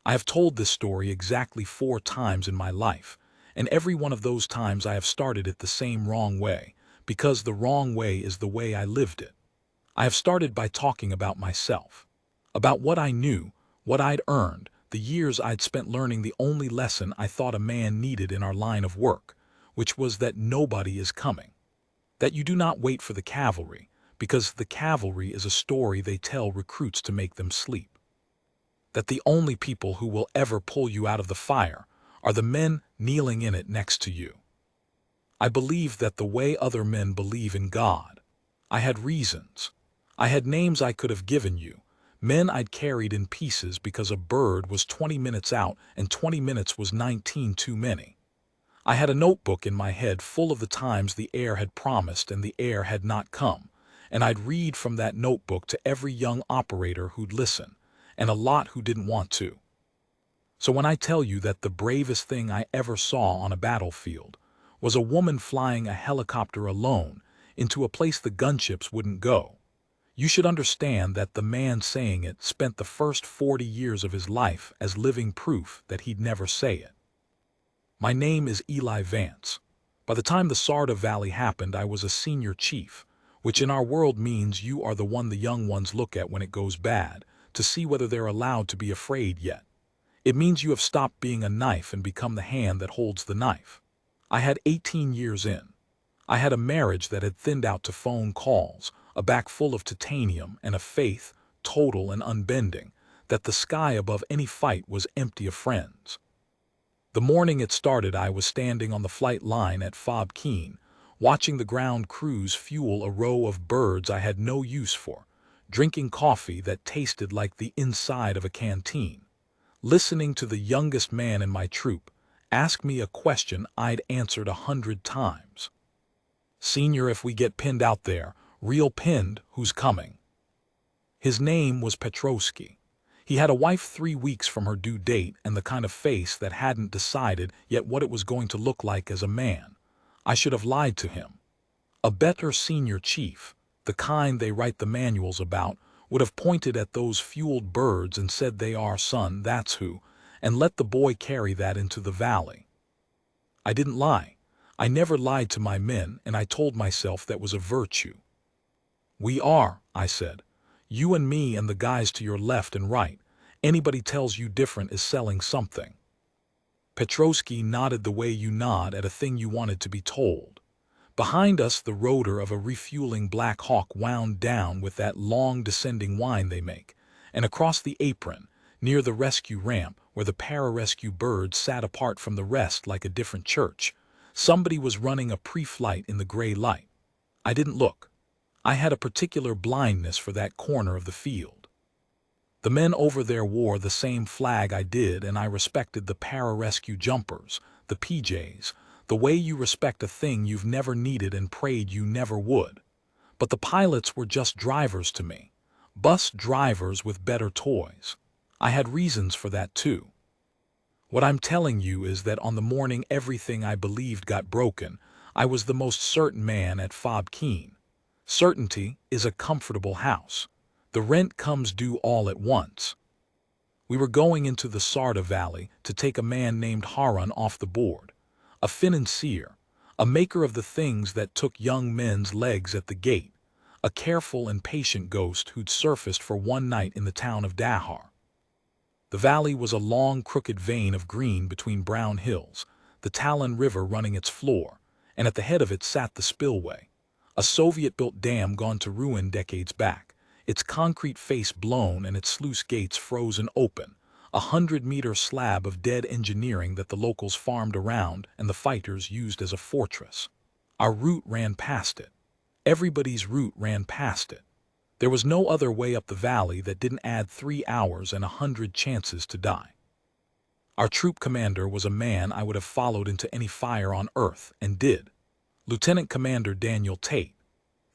I have told this story exactly 4 times in my life, and every one of those times I have started it the same wrong way, because the wrong way is the way I lived it. I have started by talking about myself, about what I knew, what I'd earned, the years I'd spent learning the only lesson I thought a man needed in our line of work, which was that nobody is coming. That you do not wait for the cavalry, because the cavalry is a story they tell recruits to make them sleep. That the only people who will ever pull you out of the fire are the men kneeling in it next to you. I believed that the way other men believe in God. I had reasons. I had names I could have given you, men I'd carried in pieces because a bird was 20 minutes out and 20 minutes was 19 too many. I had a notebook in my head full of the times the air had promised and the air had not come, and I'd read from that notebook to every young operator who'd listen, and a lot who didn't want to. So when I tell you that the bravest thing I ever saw on a battlefield was a woman flying a helicopter alone into a place the gunships wouldn't go, you should understand that the man saying it spent the first 40 years of his life as living proof that he'd never say it. My name is Eli Vance. By the time the Sarda Valley happened, I was a senior chief, which in our world means you are the one the young ones look at when it goes bad, to see whether they're allowed to be afraid yet. It means you have stopped being a knife and become the hand that holds the knife. I had 18 years in. I had a marriage that had thinned out to phone calls, a back full of titanium, and a faith, total and unbending, that the sky above any fight was empty of friends. The morning it started, I was standing on the flight line at Fob Keene, watching the ground crews fuel a row of birds I had no use for, drinking coffee that tasted like the inside of a canteen, listening to the youngest man in my troop ask me a question I'd answered 100 times. "Senior, if we get pinned out there, real pinned, who's coming?" His name was Petrovsky. He had a wife 3 weeks from her due date and the kind of face that hadn't decided yet what it was going to look like as a man. I should have lied to him. A better senior chief, the kind they write the manuals about, would have pointed at those fueled birds and said, "They are, son, that's who," and let the boy carry that into the valley. I didn't lie. I never lied to my men, and I told myself that was a virtue. "We are," I said. "You and me and the guys to your left and right. Anybody tells you different is selling something." Petrovsky nodded the way you nod at a thing you wanted to be told. Behind us, the rotor of a refueling Black Hawk wound down with that long descending whine they make, and across the apron, near the rescue ramp where the pararescue birds sat apart from the rest like a different church, somebody was running a pre-flight in the gray light. I didn't look. I had a particular blindness for that corner of the field. The men over there wore the same flag I did, and I respected the pararescue jumpers, the PJs, the way you respect a thing you've never needed and prayed you never would. But the pilots were just drivers to me, bus drivers with better toys. I had reasons for that too. What I'm telling you is that on the morning everything I believed got broken, I was the most certain man at Fob Keene. Certainty is a comfortable house. The rent comes due all at once. We were going into the Sarda Valley to take a man named Harun off the board, a financier, a maker of the things that took young men's legs at the gate, a careful and patient ghost who'd surfaced for one night in the town of Dahar. The valley was a long, crooked vein of green between brown hills, the Talon River running its floor, and at the head of it sat the spillway, a Soviet-built dam gone to ruin decades back, its concrete face blown and its sluice gates frozen open, 100-meter slab of dead engineering that the locals farmed around and the fighters used as a fortress. Our route ran past it. Everybody's route ran past it. There was no other way up the valley that didn't add 3 hours and 100 chances to die. Our troop commander was a man I would have followed into any fire on earth, and did. Lieutenant Commander Daniel Tate.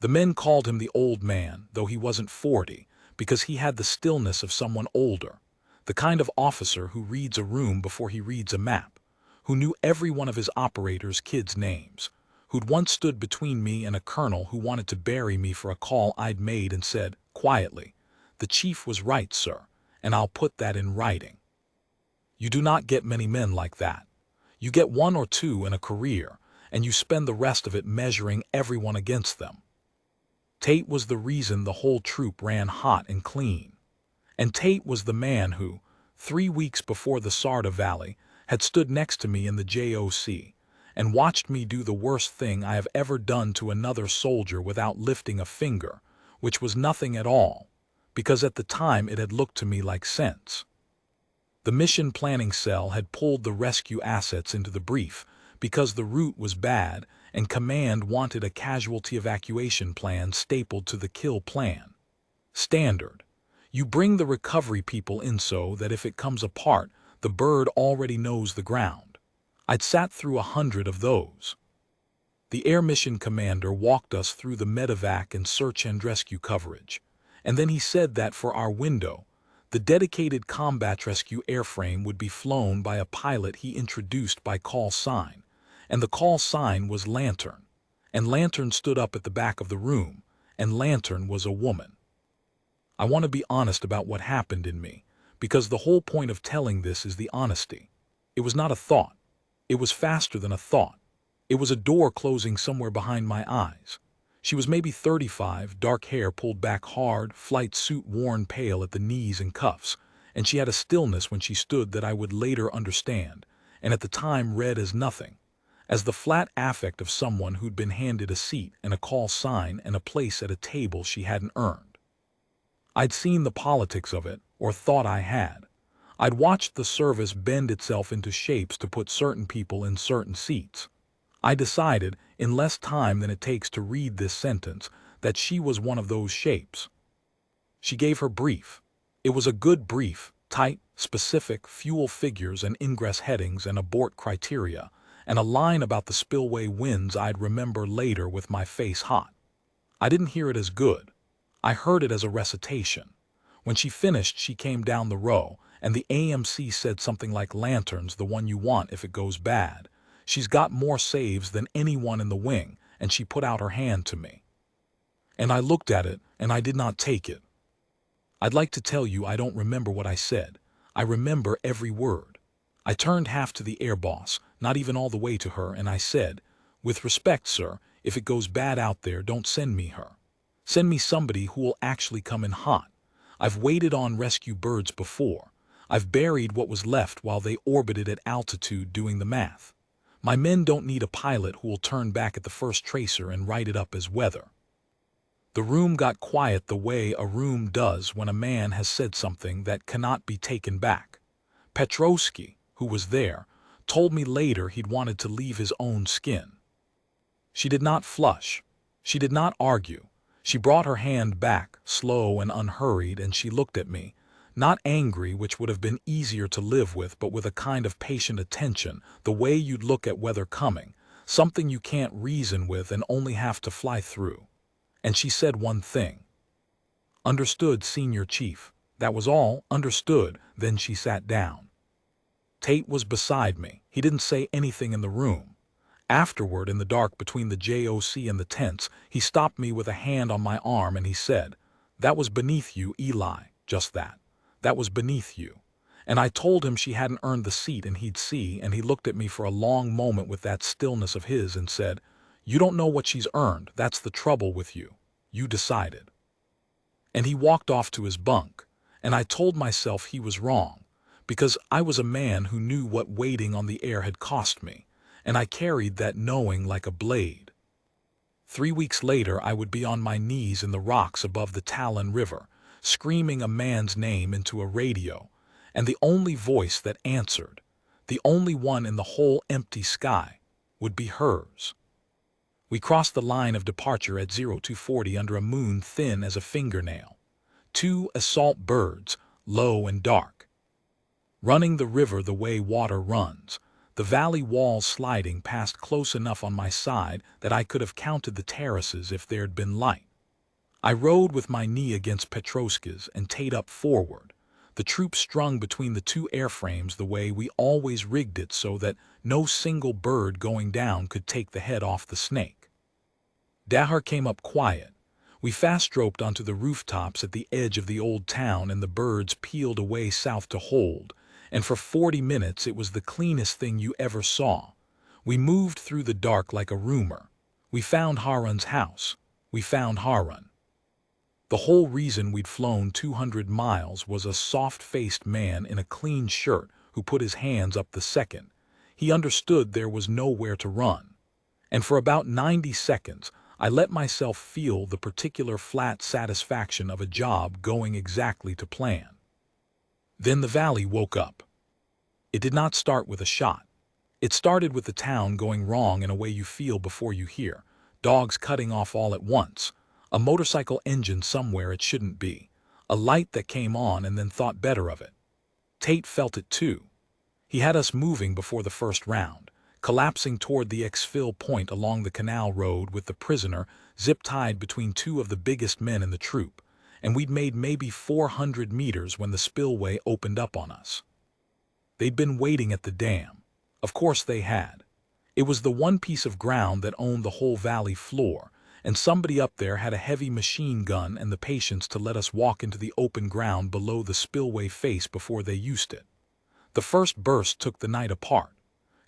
The men called him the old man, though he wasn't 40, because he had the stillness of someone older, the kind of officer who reads a room before he reads a map, who knew every one of his operators' kids' names, who'd once stood between me and a colonel who wanted to bury me for a call I'd made and said, quietly, "The chief was right, sir, and I'll put that in writing." You do not get many men like that. You get one or two in a career, and you spend the rest of it measuring everyone against them. Tate was the reason the whole troop ran hot and clean. And Tate was the man who, 3 weeks before the Sarda Valley, had stood next to me in the JOC and watched me do the worst thing I have ever done to another soldier without lifting a finger, which was nothing at all, because at the time it had looked to me like sense. The mission planning cell had pulled the rescue assets into the brief because the route was bad and command wanted a casualty evacuation plan stapled to the kill plan. Standard. You bring the recovery people in so that if it comes apart, the bird already knows the ground. I'd sat through 100 of those. The air mission commander walked us through the medevac and search and rescue coverage, and then he said that for our window, the dedicated combat rescue airframe would be flown by a pilot he introduced by call sign, and the call sign was Lantern, and Lantern stood up at the back of the room, and Lantern was a woman. I want to be honest about what happened in me, because the whole point of telling this is the honesty. It was not a thought. It was faster than a thought. It was a door closing somewhere behind my eyes. She was maybe 35, dark hair pulled back hard, flight suit worn pale at the knees and cuffs, and she had a stillness when she stood that I would later understand, and at the time read as nothing, as the flat affect of someone who'd been handed a seat and a call sign and a place at a table she hadn't earned. I'd seen the politics of it, or thought I had. I'd watched the service bend itself into shapes to put certain people in certain seats. I decided, in less time than it takes to read this sentence, that she was one of those shapes. She gave her brief. It was a good brief, tight, specific, fuel figures and ingress headings and abort criteria, and a line about the spillway winds I'd remember later with my face hot. I didn't hear it as good. I heard it as a recitation. When she finished, she came down the row, and the AMC said something like Lantern's the one you want if it goes bad. She's got more saves than anyone in the wing, and she put out her hand to me. And I looked at it, and I did not take it. I'd like to tell you I don't remember what I said. I remember every word. I turned half to the air boss, not even all the way to her, and I said, "With respect, sir, if it goes bad out there, don't send me her. Send me somebody who will actually come in hot. I've waited on rescue birds before. I've buried what was left while they orbited at altitude doing the math. My men don't need a pilot who will turn back at the first tracer and write it up as weather." The room got quiet the way a room does when a man has said something that cannot be taken back. Petrovsky, who was there, told me later he'd wanted to leave his own skin. She did not flush. She did not argue. She brought her hand back, slow and unhurried, and she looked at me, not angry, which would have been easier to live with, but with a kind of patient attention, the way you'd look at weather coming, something you can't reason with and only have to fly through. And she said one thing. "Understood, Senior Chief." That was all, understood. Then she sat down. Tate was beside me. He didn't say anything in the room. Afterward, in the dark between the JOC and the tents, he stopped me with a hand on my arm and he said, "That was beneath you, Eli, just that. That was beneath you." And I told him she hadn't earned the seat and he'd see, and he looked at me for a long moment with that stillness of his and said, "You don't know what she's earned, that's the trouble with you. You decided." And he walked off to his bunk, and I told myself he was wrong, because I was a man who knew what waiting on the air had cost me, and I carried that knowing like a blade. 3 weeks later, I would be on my knees in the rocks above the Talon River, screaming a man's name into a radio, and the only voice that answered, the only one in the whole empty sky, would be hers. We crossed the line of departure at 0240 under a moon thin as a fingernail. 2 assault birds, low and dark. Running the river the way water runs, the valley walls sliding past close enough on my side that I could have counted the terraces if there'd been light. I rode with my knee against Petrovsky's and Tate up forward, the troop strung between the 2 airframes the way we always rigged it so that no single bird going down could take the head off the snake. Dahar came up quiet. We fast-roped onto the rooftops at the edge of the old town and the birds peeled away south to hold, and for 40 minutes it was the cleanest thing you ever saw. We moved through the dark like a rumor. We found Harun's house. We found Harun. The whole reason we'd flown 200 miles was a soft-faced man in a clean shirt who put his hands up the second he understood there was nowhere to run. And for about 90 seconds, I let myself feel the particular flat satisfaction of a job going exactly to plan. Then the valley woke up. It did not start with a shot. It started with the town going wrong in a way you feel before you hear. Dogs cutting off all at once. A motorcycle engine somewhere it shouldn't be. A light that came on and then thought better of it. Tate felt it too. He had us moving before the first round, collapsing toward the exfil point along the canal road with the prisoner zip-tied between two of the biggest men in the troop, and we'd made maybe 400 meters when the spillway opened up on us. They'd been waiting at the dam. Of course they had. It was the one piece of ground that owned the whole valley floor, and somebody up there had a heavy machine gun and the patience to let us walk into the open ground below the spillway face before they used it. The first burst took the night apart.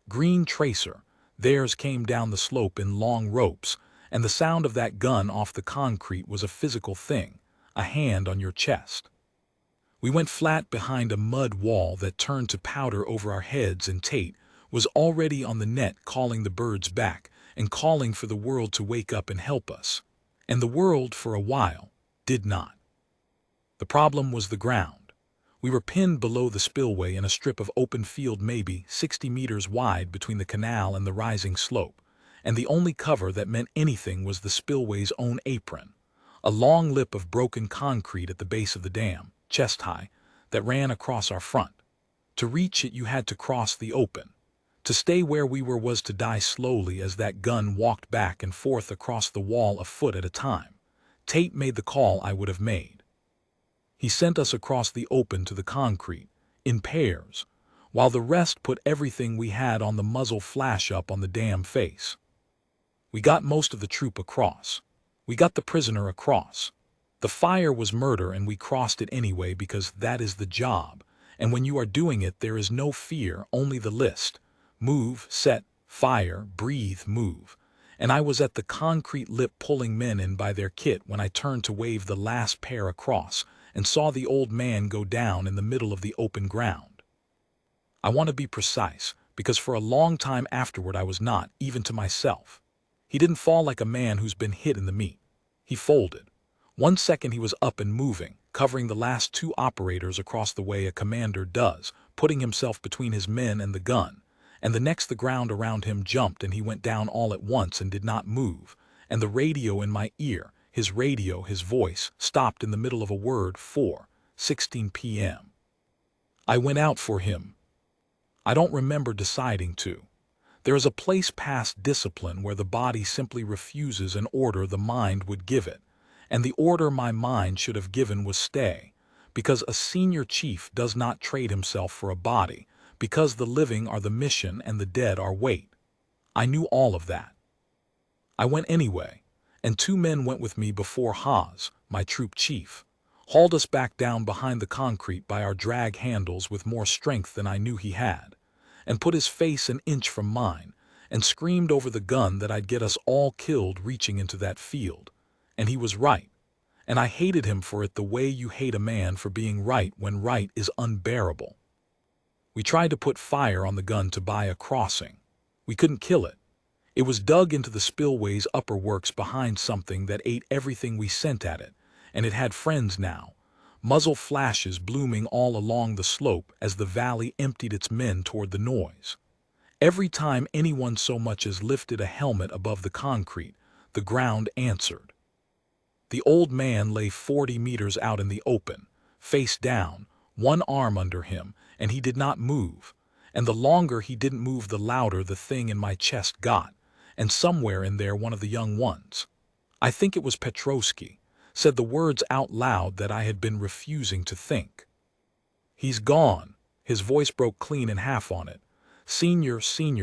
Green tracer, theirs came down the slope in long ropes, and the sound of that gun off the concrete was a physical thing, a hand on your chest. We went flat behind a mud wall that turned to powder over our heads, and Tate was already on the net calling the birds back and calling for the world to wake up and help us. And the world, for a while, did not. The problem was the ground. We were pinned below the spillway in a strip of open field maybe 60 meters wide between the canal and the rising slope, and the only cover that meant anything was the spillway's own apron, a long lip of broken concrete at the base of the dam, chest high, that ran across our front. To reach it you had to cross the open. To stay where we were was to die slowly as that gun walked back and forth across the wall a foot at a time. Tate made the call I would have made. He sent us across the open to the concrete, in pairs, while the rest put everything we had on the muzzle flash up on the dam face. We got most of the troop across. We got the prisoner across. The fire was murder and we crossed it anyway because that is the job, and when you are doing it there is no fear, only the list. Move, set, fire, breathe, move. And I was at the concrete lip pulling men in by their kit when I turned to wave the last pair across and saw the old man go down in the middle of the open ground. I want to be precise, because for a long time afterward I was not, even to myself. He didn't fall like a man who's been hit in the meat. He folded. 1 second he was up and moving, covering the last 2 operators across the way a commander does, putting himself between his men and the gun, and the next the ground around him jumped and he went down all at once and did not move, and the radio in my ear, his radio, his voice, stopped in the middle of a word, 4:16 p.m. I went out for him. I don't remember deciding to. There is a place past discipline where the body simply refuses an order the mind would give it, and the order my mind should have given was stay, because a senior chief does not trade himself for a body, because the living are the mission and the dead are weight. I knew all of that. I went anyway, and 2 men went with me before Haas, my troop chief, hauled us back down behind the concrete by our drag handles with more strength than I knew he had, and put his face an inch from mine, and screamed over the gun that I'd get us all killed reaching into that field. And he was right, and I hated him for it the way you hate a man for being right when right is unbearable. We tried to put fire on the gun to buy a crossing. We couldn't kill it. It was dug into the spillway's upper works behind something that ate everything we sent at it, and it had friends now, muzzle flashes blooming all along the slope as the valley emptied its men toward the noise. Every time anyone so much as lifted a helmet above the concrete, the ground answered. The old man lay 40 meters out in the open, face down, one arm under him, and he did not move, and the longer he didn't move the louder the thing in my chest got, and somewhere in there one of the young ones, I think it was Petrovsky, said the words out loud that I had been refusing to think. He's gone. His voice broke clean in half on it. Senior,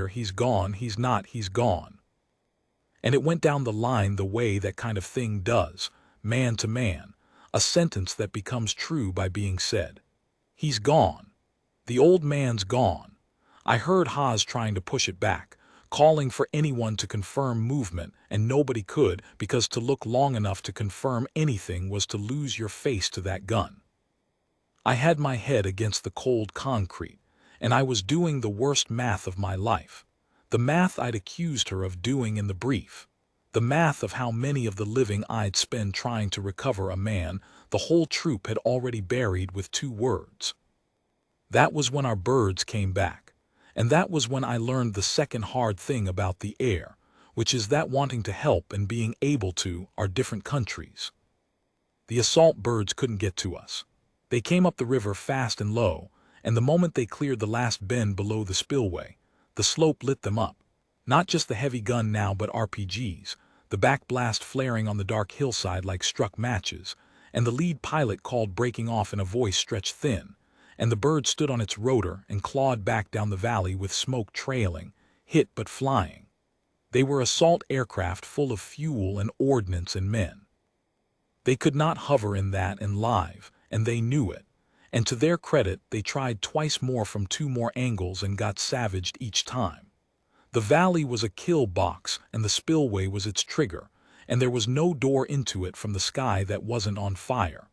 he's gone, he's not, he's gone. And it went down the line the way that kind of thing does, man to man, a sentence that becomes true by being said. He's gone. The old man's gone. I heard Haas trying to push it back, calling for anyone to confirm movement, and nobody could, because to look long enough to confirm anything was to lose your face to that gun. I had my head against the cold concrete, and I was doing the worst math of my life. The math I'd accused her of doing in the brief. The math of how many of the living I'd spend trying to recover a man the whole troop had already buried with 2 words. That was when our birds came back, and that was when I learned the second hard thing about the air, which is that wanting to help and being able to are different countries. The assault birds couldn't get to us. They came up the river fast and low, and the moment they cleared the last bend below the spillway, the slope lit them up. Not just the heavy gun now, but RPGs, the backblast flaring on the dark hillside like struck matches, and the lead pilot called breaking off in a voice stretched thin, and the bird stood on its rotor and clawed back down the valley with smoke trailing, hit but flying. They were assault aircraft full of fuel and ordnance and men. They could not hover in that and live, and they knew it. And to their credit, they tried twice more from 2 more angles and got savaged each time. The valley was a kill box, and the spillway was its trigger, and there was no door into it from the sky that wasn't on fire.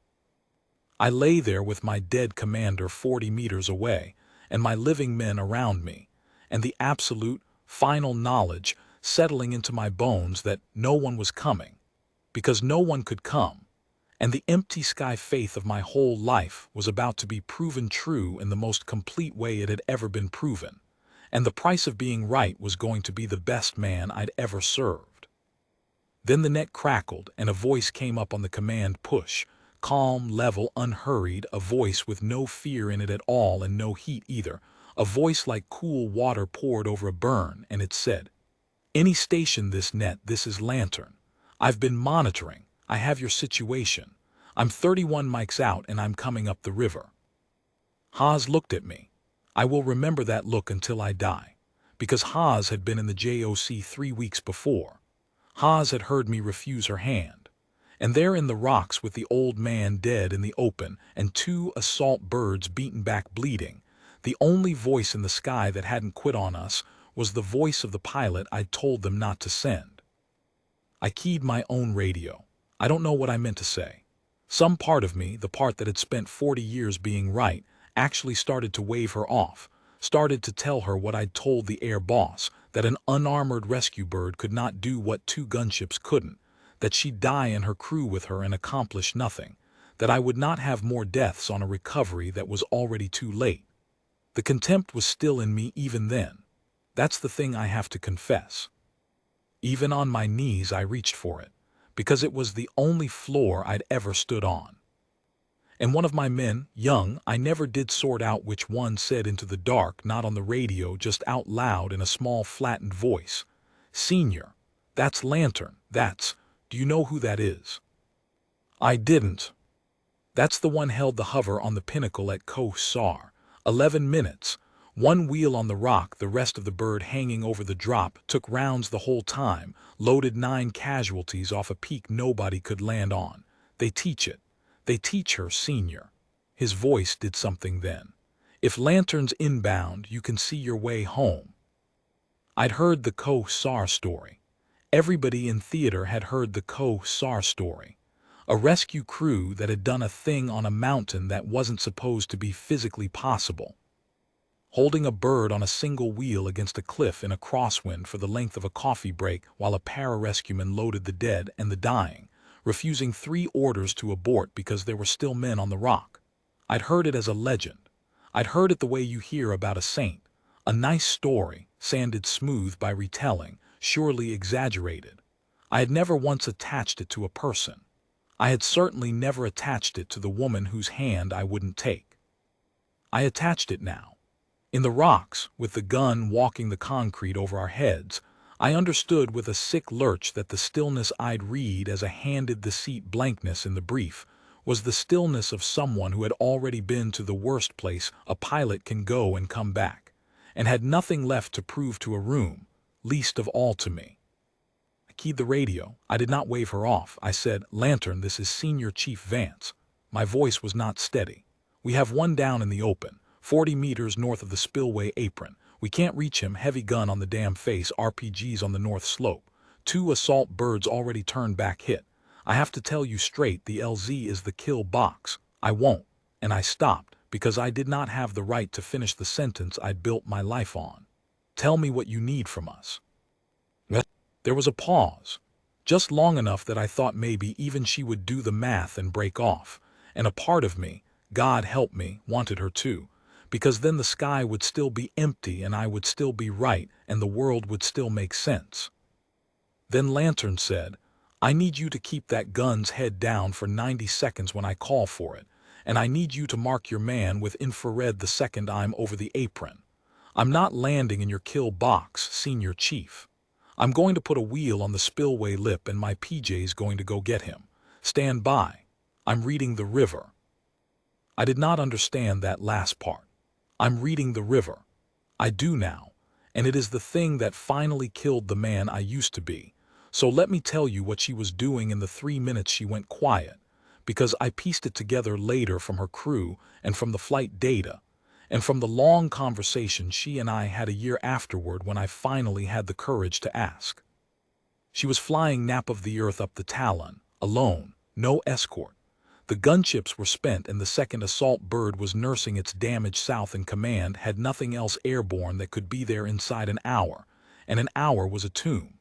I lay there with my dead commander 40 meters away, and my living men around me, and the absolute, final knowledge settling into my bones that no one was coming, because no one could come, and the empty sky faith of my whole life was about to be proven true in the most complete way it had ever been proven, and the price of being right was going to be the best man I'd ever served. Then the net crackled, and a voice came up on the command push, calm, level, unhurried, a voice with no fear in it at all and no heat either, a voice like cool water poured over a burn, and it said, "Any station this net, this is Lantern. I've been monitoring. I have your situation. I'm 31 mics out and I'm coming up the river." Haas looked at me. I will remember that look until I die, because Haas had been in the JOC 3 weeks before. Haas had heard me refuse her hand. And there in the rocks with the old man dead in the open and 2 assault birds beaten back bleeding, the only voice in the sky that hadn't quit on us was the voice of the pilot I'd told them not to send. I keyed my own radio. I don't know what I meant to say. Some part of me, the part that had spent 40 years being right, actually started to wave her off, started to tell her what I'd told the air boss, that an unarmored rescue bird could not do what 2 gunships couldn't, that she'd die and her crew with her and accomplish nothing, that I would not have more deaths on a recovery that was already too late. The contempt was still in me even then. That's the thing I have to confess. Even on my knees I reached for it, because it was the only floor I'd ever stood on. And one of my men, young, I never did sort out which one, said into the dark, not on the radio, just out loud in a small flattened voice, "Senior, that's Lantern, that's, do you know who that is?" I didn't. That's the one held the hover on the pinnacle at Koh Sar. 11 minutes. 1 wheel on the rock, the rest of the bird hanging over the drop, took rounds the whole time, loaded 9 casualties off a peak nobody could land on. They teach it. They teach her, Senior. His voice did something then. If Lantern's inbound, you can see your way home. I'd heard the Koh Sar story. Everybody in theater had heard the Koh Sar story. A rescue crew that had done a thing on a mountain that wasn't supposed to be physically possible. Holding a bird on a single wheel against a cliff in a crosswind for the length of a coffee break while a pararescueman loaded the dead and the dying, refusing 3 orders to abort because there were still men on the rock. I'd heard it as a legend. I'd heard it the way you hear about a saint. A nice story, sanded smooth by retelling, surely exaggerated. I had never once attached it to a person. I had certainly never attached it to the woman whose hand I wouldn't take. I attached it now. In the rocks, with the gun walking the concrete over our heads, I understood with a sick lurch that the stillness I'd read as a handed-the-seat blankness in the brief was the stillness of someone who had already been to the worst place a pilot can go and come back, and had nothing left to prove to a room, least of all to me. I keyed the radio. I did not wave her off. I said, "Lantern, this is Senior Chief Vance." My voice was not steady. "We have one down in the open. 40 meters north of the spillway apron. We can't reach him, heavy gun on the damn face, RPGs on the north slope. 2 assault birds already turned back hit. I have to tell you straight, the LZ is the kill box. I won't. And I stopped, because I did not have the right to finish the sentence I'd built my life on. Tell me what you need from us. There was a pause, just long enough that I thought maybe even she would do the math and break off, and a part of me, God help me, wanted her to, because then the sky would still be empty and I would still be right and the world would still make sense. Then Lantern said, I need you to keep that gun's head down for 90 seconds when I call for it, and I need you to mark your man with infrared the second I'm over the apron. I'm not landing in your kill box, Senior Chief. I'm going to put a wheel on the spillway lip and my PJ's going to go get him. Stand by. I'm reading the river. I did not understand that last part. I'm reading the river. I do now, and it is the thing that finally killed the man I used to be. So let me tell you what she was doing in the 3 minutes she went quiet, because I pieced it together later from her crew and from the flight data, and from the long conversation she and I had a year afterward when I finally had the courage to ask. She was flying nap of the earth up the Talon, alone, no escort. The gunships were spent and the second assault bird was nursing its damage south, and command had nothing else airborne that could be there inside an hour, and an hour was a tomb.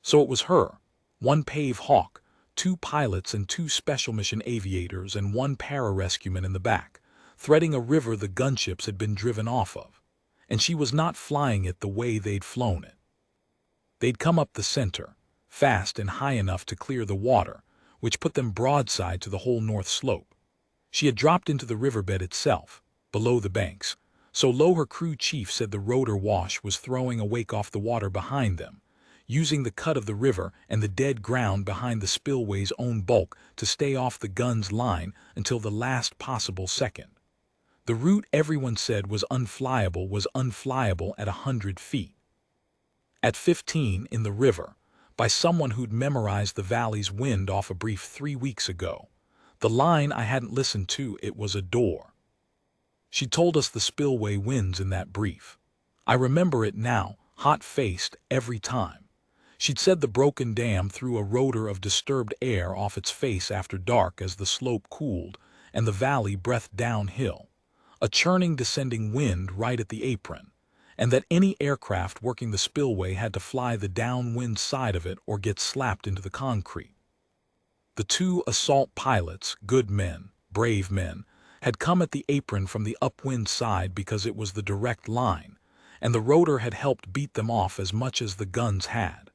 So it was her, 1 pave hawk, 2 pilots and 2 special mission aviators and 1 pararescueman in the back, threading a river the gunships had been driven off of, and she was not flying it the way they'd flown it. They'd come up the center, fast and high enough to clear the water, which put them broadside to the whole north slope. She had dropped into the riverbed itself, below the banks, so low her crew chief said the rotor wash was throwing a wake off the water behind them, using the cut of the river and the dead ground behind the spillway's own bulk to stay off the gun's line until the last possible second. The route everyone said was unflyable at 100 feet. At 15 in the river, by someone who'd memorized the valley's wind off a brief 3 weeks ago. The line I hadn't listened to, it was a door. She told us the spillway winds in that brief. I remember it now, hot-faced every time. She'd said the broken dam threw a rotor of disturbed air off its face after dark as the slope cooled and the valley breathed downhill, a churning descending wind right at the apron, and that any aircraft working the spillway had to fly the downwind side of it or get slapped into the concrete. The 2 assault pilots, good men, brave men, had come at the apron from the upwind side because it was the direct line, and the rotor had helped beat them off as much as the guns had.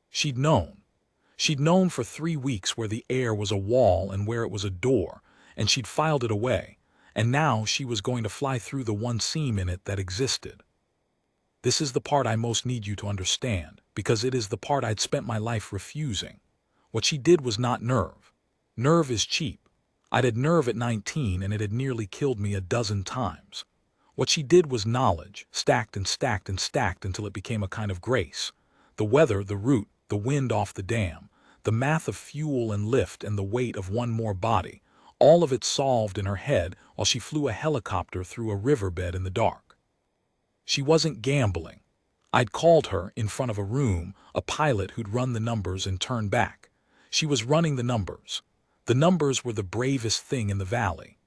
She'd known. She'd known for 3 weeks where the air was a wall and where it was a door, and she'd filed it away, and now she was going to fly through the one seam in it that existed. This is the part I most need you to understand, because it is the part I'd spent my life refusing. What she did was not nerve. Nerve is cheap. I'd had nerve at 19 and it had nearly killed me a dozen times. What she did was knowledge, stacked and stacked and stacked until it became a kind of grace. The weather, the route, the wind off the dam, the math of fuel and lift and the weight of one more body, all of it solved in her head while she flew a helicopter through a riverbed in the dark. She wasn't gambling. I'd called her, in front of a room, a pilot who'd run the numbers and turn back. She was running the numbers. The numbers were the bravest thing in the valley.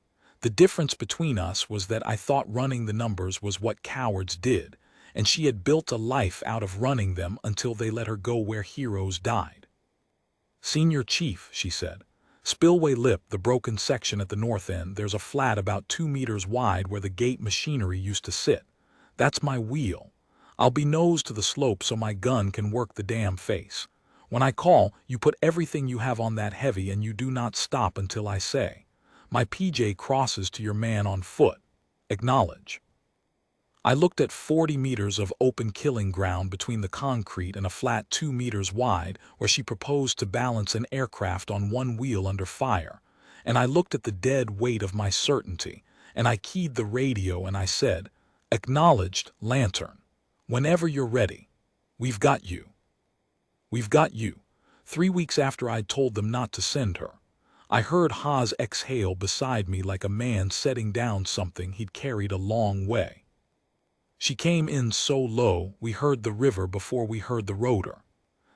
The difference between us was that I thought running the numbers was what cowards did, and she had built a life out of running them until they let her go where heroes died. Senior Chief, she said, spillway lip, the broken section at the north end, there's a flat about 2 meters wide where the gate machinery used to sit. That's my wheel. I'll be nose to the slope so my gun can work the damn face. When I call, you put everything you have on that heavy and you do not stop until I say. My PJ crosses to your man on foot. Acknowledge. I looked at 40 meters of open killing ground between the concrete and a flat 2 meters wide where she proposed to balance an aircraft on one wheel under fire, and I looked at the dead weight of my certainty, and I keyed the radio and I said, Acknowledged, Lantern. Whenever you're ready. We've got you. We've got you. 3 weeks after I'd told them not to send her. I heard Haas exhale beside me like a man setting down something he'd carried a long way. She came in so low we heard the river before we heard the rotor.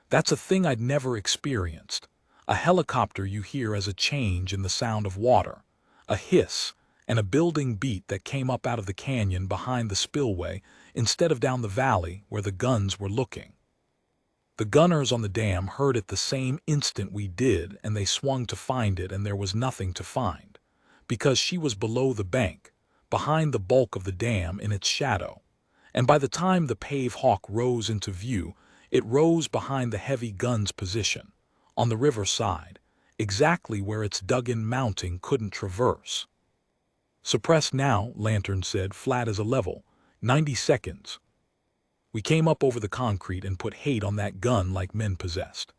That's a thing I'd never experienced. A helicopter you hear as a change in the sound of water, a hiss, and a building beat that came up out of the canyon behind the spillway instead of down the valley where the guns were looking. The gunners on the dam heard it the same instant we did, and they swung to find it, and there was nothing to find, because she was below the bank, behind the bulk of the dam in its shadow. And by the time the pave hawk rose into view, it rose behind the heavy gun's position, on the river side, exactly where its dug-in mounting couldn't traverse. "Suppress now," Lantern said, flat as a level. 90 seconds. We came up over the concrete and put hate on that gun like men possessed.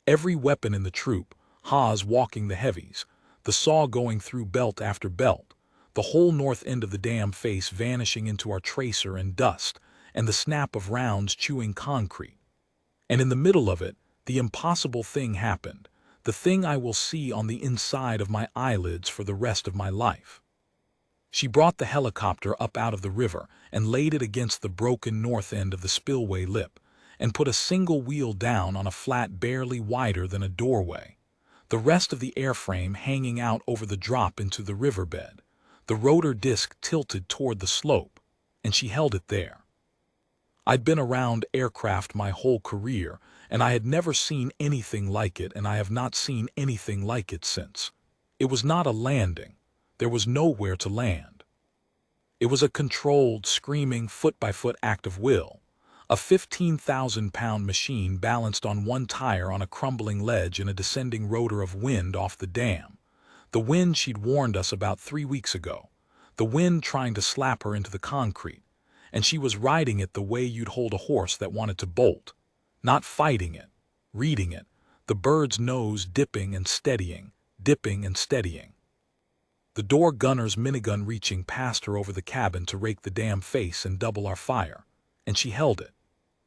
Every weapon in the troop, Haas walking the heavies, the saw going through belt after belt, the whole north end of the dam face vanishing into our tracer and dust, and the snap of rounds chewing concrete. And in the middle of it, the impossible thing happened, the thing I will see on the inside of my eyelids for the rest of my life. She brought the helicopter up out of the river and laid it against the broken north end of the spillway lip, and put a single wheel down on a flat barely wider than a doorway, the rest of the airframe hanging out over the drop into the riverbed, the rotor disc tilted toward the slope, and she held it there. I'd been around aircraft my whole career, and I had never seen anything like it, and I have not seen anything like it since. It was not a landing. There was nowhere to land. It was a controlled, screaming, foot-by-foot act of will, a 15,000-pound machine balanced on one tire on a crumbling ledge in a descending rotor of wind off the dam, the wind she'd warned us about 3 weeks ago, the wind trying to slap her into the concrete, and she was riding it the way you'd hold a horse that wanted to bolt, not fighting it, reading it, the bird's nose dipping and steadying, dipping and steadying. The door gunner's minigun reaching past her over the cabin to rake the dam face and double our fire, and she held it.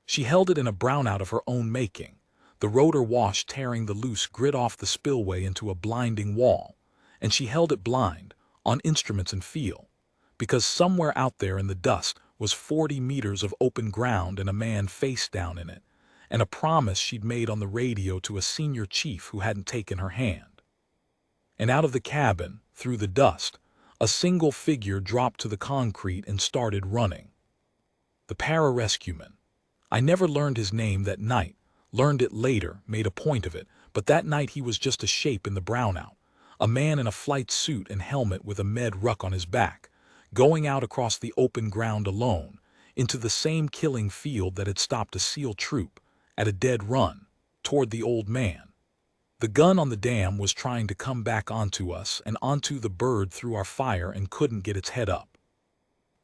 She held it in a brownout of her own making, the rotor wash tearing the loose grit off the spillway into a blinding wall, and she held it blind, on instruments and feel, because somewhere out there in the dust was 40 meters of open ground and a man face down in it, and a promise she'd made on the radio to a senior chief who hadn't taken her hand. And out of the cabin, through the dust, a single figure dropped to the concrete and started running. The pararescueman. I never learned his name that night, learned it later, made a point of it, but that night he was just a shape in the brownout, a man in a flight suit and helmet with a med ruck on his back, going out across the open ground alone, into the same killing field that had stopped a SEAL troop, at a dead run, toward the old man. The gun on the dam was trying to come back onto us and onto the bird through our fire and couldn't get its head up.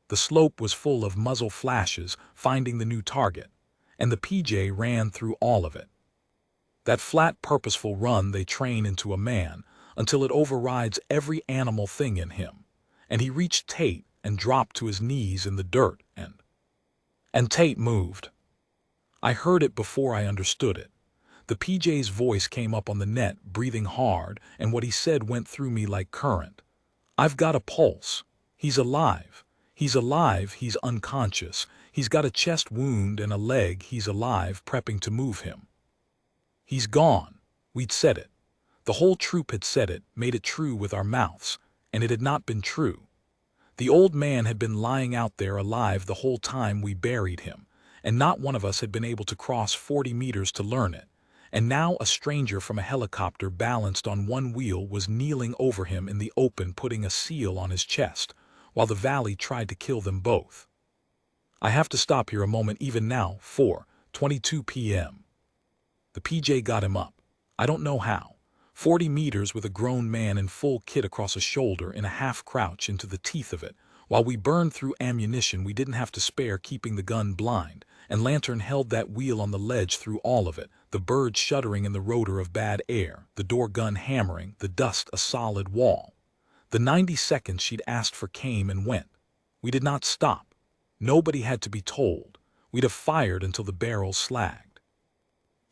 The slope was full of muzzle flashes, finding the new target, and the PJ ran through all of it. That flat, purposeful run they train into a man until it overrides every animal thing in him, and he reached Tate and dropped to his knees in the dirt, and Tate moved. I heard it before I understood it. The PJ's voice came up on the net, breathing hard, and what he said went through me like current. "I've got a pulse. He's alive. He's alive, he's unconscious. He's got a chest wound and a leg, he's alive, prepping to move him. He's gone." We'd said it. The whole troop had said it, made it true with our mouths, and it had not been true. The old man had been lying out there alive the whole time we buried him, and not one of us had been able to cross 40 meters to learn it. And now a stranger from a helicopter balanced on one wheel was kneeling over him in the open, putting a seal on his chest, while the valley tried to kill them both. I have to stop here a moment even now, 4:22 p.m. The PJ got him up. I don't know how. 40 meters with a grown man in full kit across a shoulder in a half-crouch into the teeth of it, while we burned through ammunition we didn't have to spare keeping the gun blind, and Lantern held that wheel on the ledge through all of it, the bird shuddering in the rotor of bad air, the door gun hammering, the dust a solid wall. The 90 seconds she'd asked for came and went. We did not stop. Nobody had to be told. We'd have fired until the barrels slagged.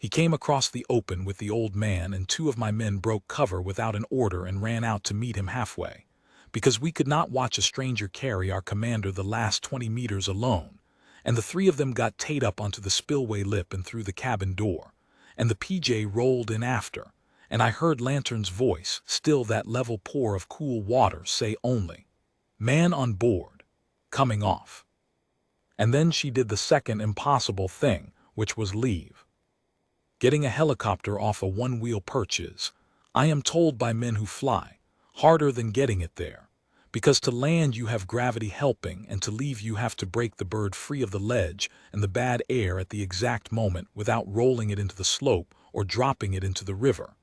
He came across the open with the old man, and two of my men broke cover without an order and ran out to meet him halfway, because we could not watch a stranger carry our commander the last 20 meters alone, and the three of them got tied up onto the spillway lip and through the cabin door, and the PJ rolled in after, and I heard Lantern's voice, still that level pour of cool water, say only, "Man on board, coming off." And then she did the second impossible thing, which was leave. Getting a helicopter off a one-wheel perch is, I am told by men who fly, harder than getting it there, because to land you have gravity helping, and to leave you have to break the bird free of the ledge and the bad air at the exact moment without rolling it into the slope or dropping it into the river.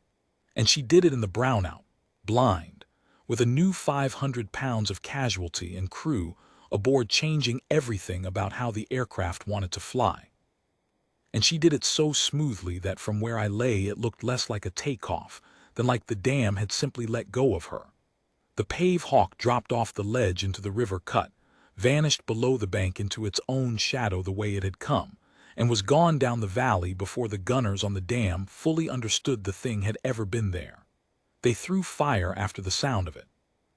And she did it in the brownout, blind, with a new 500 pounds of casualty and crew aboard, changing everything about how the aircraft wanted to fly. And she did it so smoothly that from where I lay it looked less like a takeoff than like the dam had simply let go of her. The Pave Hawk dropped off the ledge into the river cut, vanished below the bank into its own shadow the way it had come, and was gone down the valley before the gunners on the dam fully understood the thing had ever been there. They threw fire after the sound of it.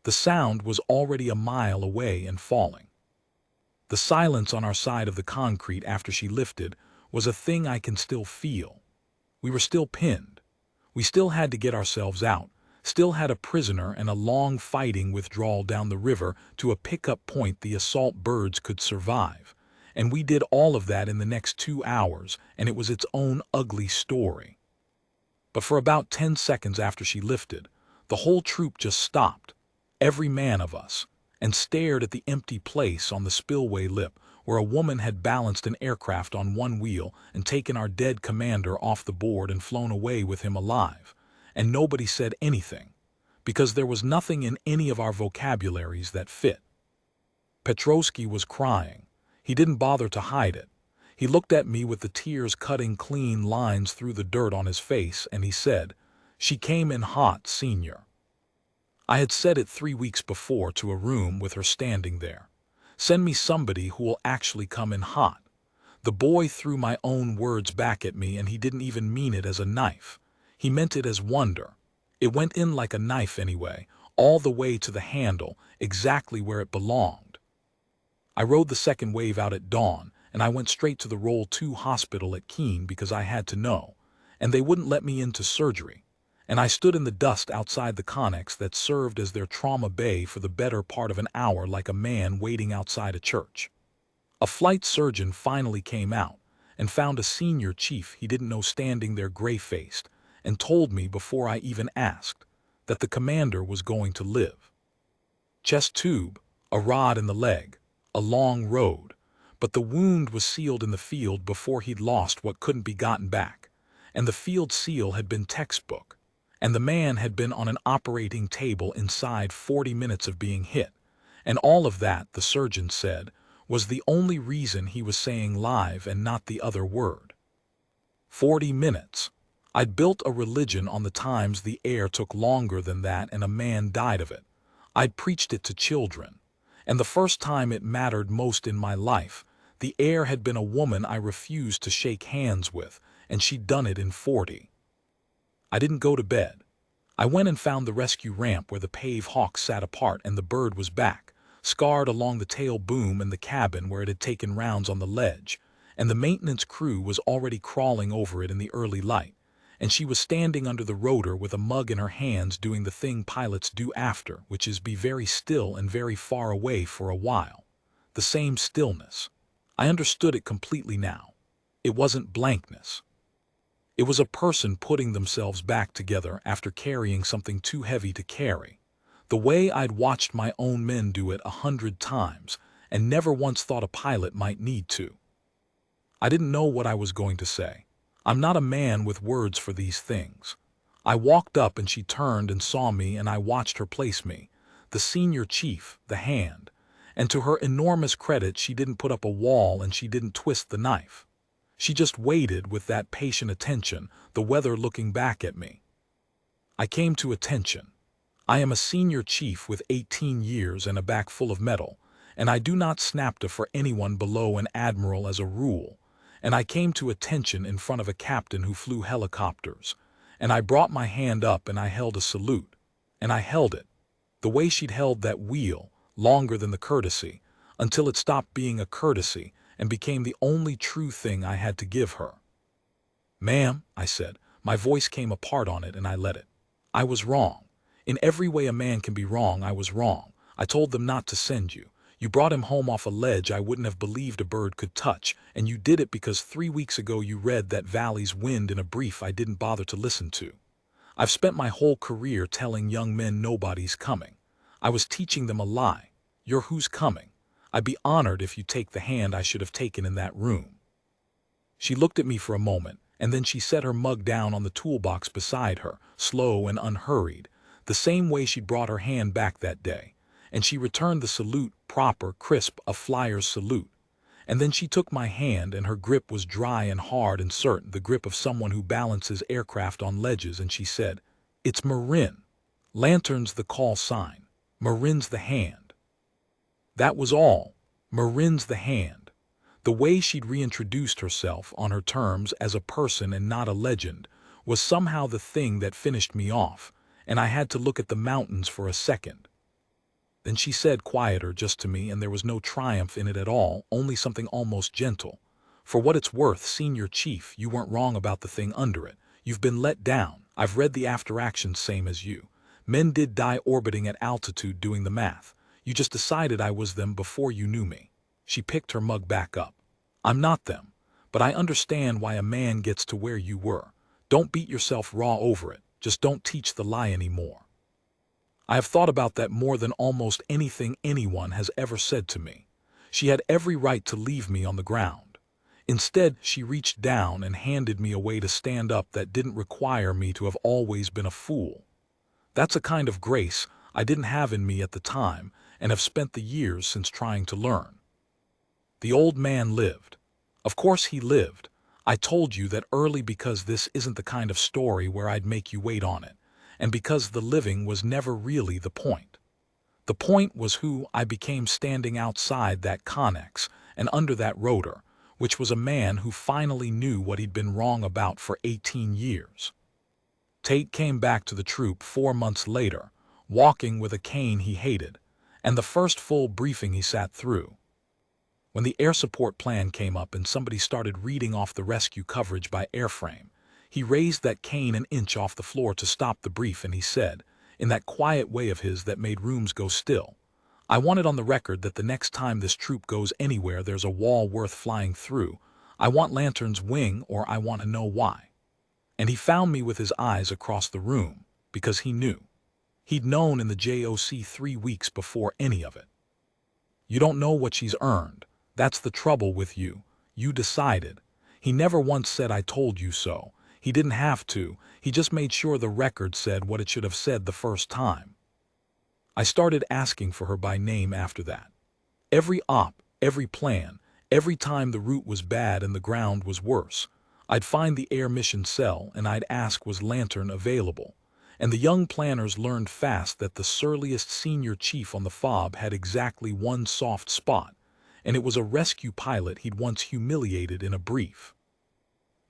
The sound was already a mile away and falling. The silence on our side of the concrete after she lifted was a thing I can still feel. We were still pinned. We still had to get ourselves out, still had a prisoner and a long fighting withdrawal down the river to a pickup point the assault birds could survive. And we did all of that in the next 2 hours, and it was its own ugly story. But for about 10 seconds after she lifted, the whole troop just stopped, every man of us, and stared at the empty place on the spillway lip where a woman had balanced an aircraft on one wheel and taken our dead commander off the board and flown away with him alive. And nobody said anything, because there was nothing in any of our vocabularies that fit. Petrovsky was crying. He didn't bother to hide it. He looked at me with the tears cutting clean lines through the dirt on his face, and he said, "She came in hot, Senior." I had said it 3 weeks before to a room with her standing there. Send me somebody who will actually come in hot. The boy threw my own words back at me, and he didn't even mean it as a knife. He meant it as wonder. It went in like a knife anyway, all the way to the handle, exactly where it belonged. I rode the second wave out at dawn, and I went straight to the Roll 2 hospital at Keene because I had to know, and they wouldn't let me into surgery. And I stood in the dust outside the Connex that served as their trauma bay for the better part of an hour, like a man waiting outside a church. A flight surgeon finally came out and found a senior chief he didn't know standing there gray-faced, and told me before I even asked that the commander was going to live. Chest tube, a rod in the leg, a long road, but the wound was sealed in the field before he'd lost what couldn't be gotten back, and the field seal had been textbook. And the man had been on an operating table inside 40 minutes of being hit. And all of that, the surgeon said, was the only reason he was saying live and not the other word. 40 minutes. I'd built a religion on the times the air took longer than that and a man died of it. I'd preached it to children. And the first time it mattered most in my life, the air had been a woman I refused to shake hands with, and she'd done it in 40. I didn't go to bed. I went and found the rescue ramp where the Pave Hawk sat apart, and the bird was back, scarred along the tail boom, and the cabin where it had taken rounds on the ledge, and the maintenance crew was already crawling over it in the early light, and she was standing under the rotor with a mug in her hands doing the thing pilots do after, which is be very still and very far away for a while. The same stillness. I understood it completely now. It wasn't blankness. It was a person putting themselves back together after carrying something too heavy to carry, the way I'd watched my own men do it 100 times and never once thought a pilot might need to. I didn't know what I was going to say. I'm not a man with words for these things. I walked up and she turned and saw me, and I watched her place me, the senior chief, the hand, and to her enormous credit she didn't put up a wall and she didn't twist the knife. She just waited with that patient attention, the weather looking back at me. I came to attention. I am a senior chief with 18 years and a back full of metal, and I do not snapta for anyone below an admiral as a rule, and I came to attention in front of a captain who flew helicopters, and I brought my hand up and I held a salute, and I held it, the way she'd held that wheel, longer than the courtesy, until it stopped being a courtesy and became the only true thing I had to give her. "Ma'am," I said, my voice came apart on it and I let it. "I was wrong. In every way a man can be wrong, I was wrong. I told them not to send you. You brought him home off a ledge I wouldn't have believed a bird could touch, and you did it because 3 weeks ago you read that Valley's Wind in a brief I didn't bother to listen to. I've spent my whole career telling young men nobody's coming. I was teaching them a lie. You're who's coming. I'd be honored if you take the hand I should have taken in that room." She looked at me for a moment, and then she set her mug down on the toolbox beside her, slow and unhurried, the same way she'd brought her hand back that day, and she returned the salute, proper, crisp, a flyer's salute. And then she took my hand, and her grip was dry and hard and certain, the grip of someone who balances aircraft on ledges, and she said, "It's Marin. Lantern's the call sign. Marin's the hand." That was all. Marin's the hand. The way she'd reintroduced herself on her terms as a person and not a legend was somehow the thing that finished me off, and I had to look at the mountains for a second. Then she said, quieter just to me, and there was no triumph in it at all, only something almost gentle, "For what it's worth, Senior Chief, you weren't wrong about the thing under it. You've been let down. I've read the after-actions same as you. Men did die orbiting at altitude doing the math. You just decided I was them before you knew me." She picked her mug back up. "I'm not them, but I understand why a man gets to where you were. Don't beat yourself raw over it. Just don't teach the lie anymore." I have thought about that more than almost anything anyone has ever said to me. She had every right to leave me on the ground. Instead, she reached down and handed me a way to stand up that didn't require me to have always been a fool. That's a kind of grace I didn't have in me at the time and have spent the years since trying to learn. The old man lived. Of course he lived. I told you that early because this isn't the kind of story where I'd make you wait on it, and because the living was never really the point. The point was who I became standing outside that connex and under that rotor, which was a man who finally knew what he'd been wrong about for 18 years. Tate came back to the troop 4 months later, walking with a cane he hated, and the first full briefing he sat through. When the air support plan came up and somebody started reading off the rescue coverage by airframe, he raised that cane an inch off the floor to stop the brief, and he said, in that quiet way of his that made rooms go still, "I want it on the record that the next time this troop goes anywhere there's a wall worth flying through. I want Lantern's wing, or I want to know why." And he found me with his eyes across the room, because he knew. He'd known in the JOC 3 weeks before any of it. "You don't know what she's earned. That's the trouble with you. You decided." He never once said, "I told you so." He didn't have to. He just made sure the record said what it should have said the first time. I started asking for her by name after that. Every op, every plan, every time the route was bad and the ground was worse, I'd find the air mission cell and I'd ask, was Lantern available? And the young planners learned fast that the surliest senior chief on the FOB had exactly one soft spot, and it was a rescue pilot he'd once humiliated in a brief.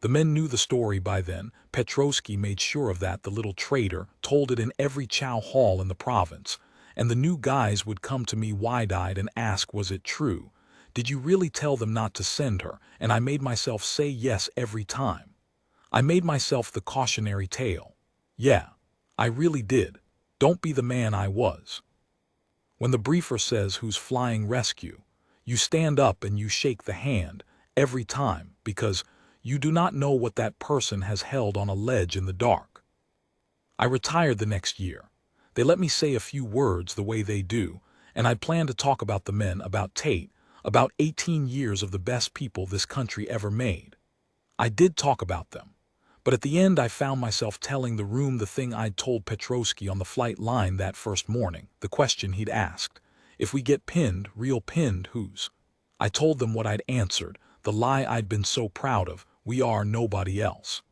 The men knew the story by then. Petrovsky made sure of that, the little traitor, told it in every chow hall in the province, and the new guys would come to me wide-eyed and ask, was it true? Did you really tell them not to send her? And I made myself say yes every time. I made myself the cautionary tale. Yeah, I really did. Don't be the man I was. When the briefer says who's flying rescue, you stand up and you shake the hand every time, because you do not know what that person has held on a ledge in the dark. I retired the next year. They let me say a few words the way they do, and I planned to talk about the men, about Tate, about 18 years of the best people this country ever made. I did talk about them, but at the end I found myself telling the room the thing I'd told Petrovsky on the flight line that first morning, the question he'd asked. If we get pinned, real pinned, whose? I told them what I'd answered, the lie I'd been so proud of, we are nobody else.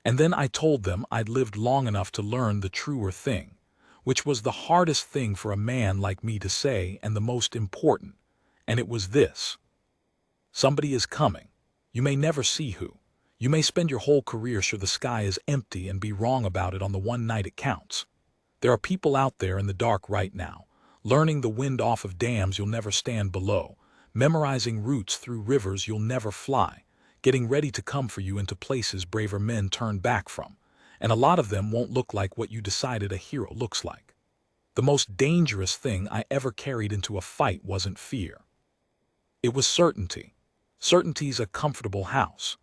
And then I told them I'd lived long enough to learn the truer thing, which was the hardest thing for a man like me to say and the most important, and it was this. Somebody is coming. You may never see who. You may spend your whole career sure the sky is empty and be wrong about it on the one night it counts. There are people out there in the dark right now, learning the wind off of dams you'll never stand below, memorizing routes through rivers you'll never fly, getting ready to come for you into places braver men turn back from. And a lot of them won't look like what you decided a hero looks like. The most dangerous thing I ever carried into a fight wasn't fear. It was certainty. Certainty's a comfortable house.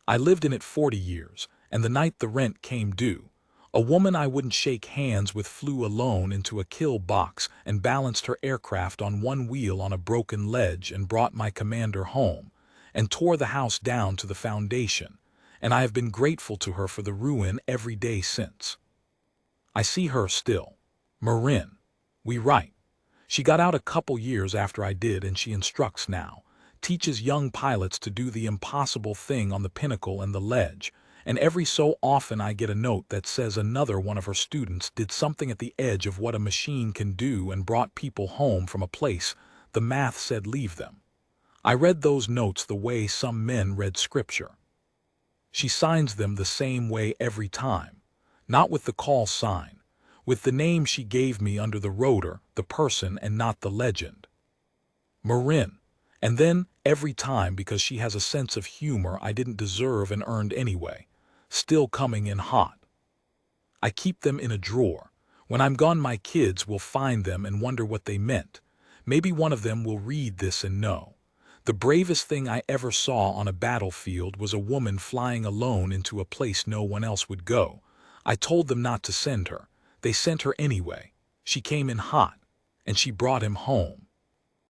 I lived in it 40 years, and the night the rent came due, a woman I wouldn't shake hands with flew alone into a kill box and balanced her aircraft on one wheel on a broken ledge and brought my commander home, and tore the house down to the foundation, and I have been grateful to her for the ruin every day since. I see her still. Marin. We write. She got out a couple years after I did, and she instructs now, teaches young pilots to do the impossible thing on the pinnacle and the ledge, and every so often I get a note that says another one of her students did something at the edge of what a machine can do and brought people home from a place the math said leave them. I read those notes the way some men read scripture. She signs them the same way every time, not with the call sign, with the name she gave me under the rotor, the person and not the legend. Marin. And then, every time, because she has a sense of humor I didn't deserve and earned anyway, still coming in hot. I keep them in a drawer. When I'm gone, my kids will find them and wonder what they meant. Maybe one of them will read this and know. The bravest thing I ever saw on a battlefield was a woman flying alone into a place no one else would go. I told them not to send her. They sent her anyway. She came in hot, and she brought him home.